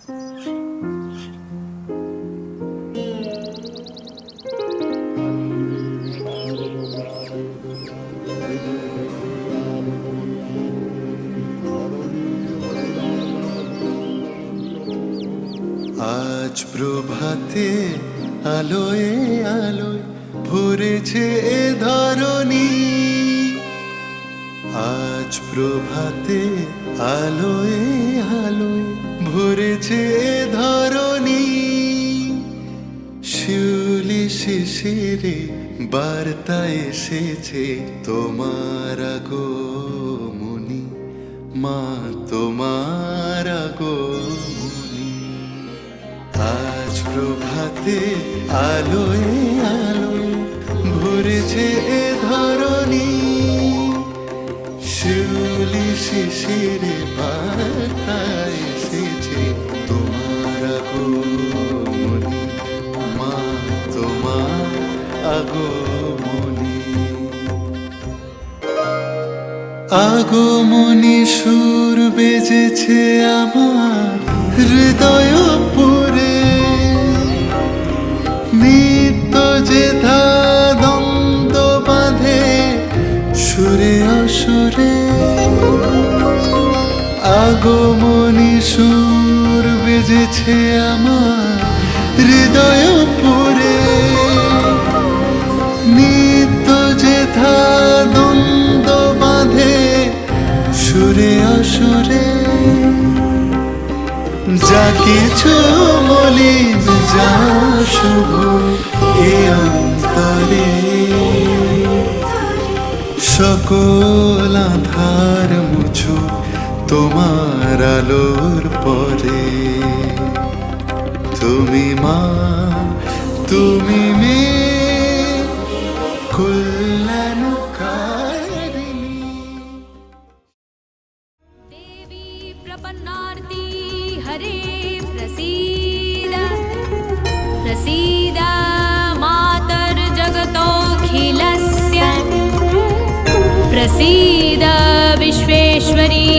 আজ প্রভাতে আলোয় আলোয় ভরেছে এ ধরণী, আজ প্রভাতে আলোয় আলোয় ভরেছে এ ধরণী। শিউলি শিশিরে বার্তা এসেছে তোমার আগমনী, মা তোমার আগমনী। আজ প্রভাতে আলোয় আলোয় ভরেছে এ ধরণী, শিউলি শিশিরে বার্তা এসেছে তোমার আগমনী, মা তোমার আগমনী। আগমনী সুর বেজেছে আমার হৃদয় পুরে, নিত্য যেথা দ্বন্দ্ব বাঁধে সুরে অসুরে। আগমনী সুর বেজেছে আমার হৃদয় পুরে, নিত্য যেথা দ্বন্দ্ব বাঁধে সুরে অসুরে। যা কিছু মলিন যা শুভ এ অন্তরে, সকল আধার মুছো তোমার আলোর পরে। তুমি মা, তুমি মেয়ে, কল্যাণকারিণী। देवी प्रपन्नार्ति हरे प्रसीद प्रसीद मातर्जगतोऽखिलस्य, प्रसीद विश्वेश्वरी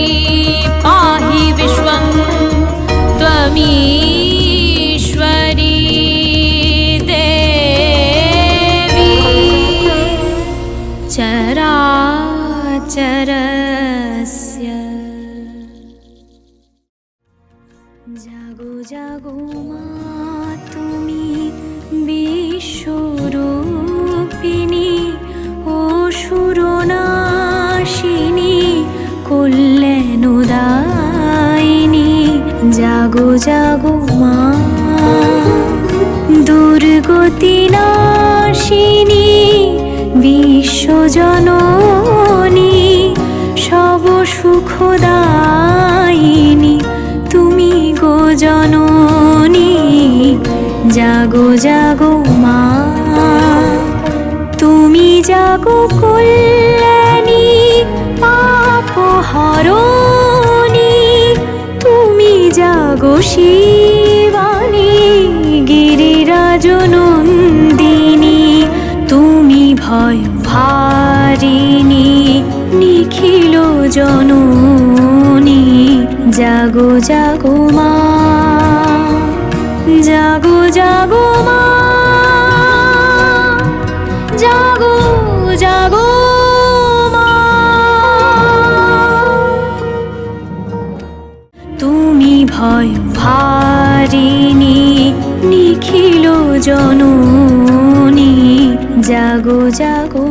पाहि विश्वं त्वमीश्वरी देवी। चराचरस्य জাগো জাগো মা তুমি বিশ্বরূপিণী, অসুরনাশিনী, কল্যাণদায়িনী। জাগো জাগো মা দুর্গতি নাশিনী, বিশ্বজননী, সব সুখদায়িনী তুমি গো জননী। জাগো জাগো মা তুমি জাগো কল্যাণী, পাপহরণী তুমি জাগো শিবানী, গিরিরাজনন্দিনী তুমি ভয়হারিণী, নিখিল জননী। জাগো জাগো মা, জাগো জাগো মা, জাগো জাগো মা। তুমি ভয়হারিণী, নিখিল জননী। জাগো জাগো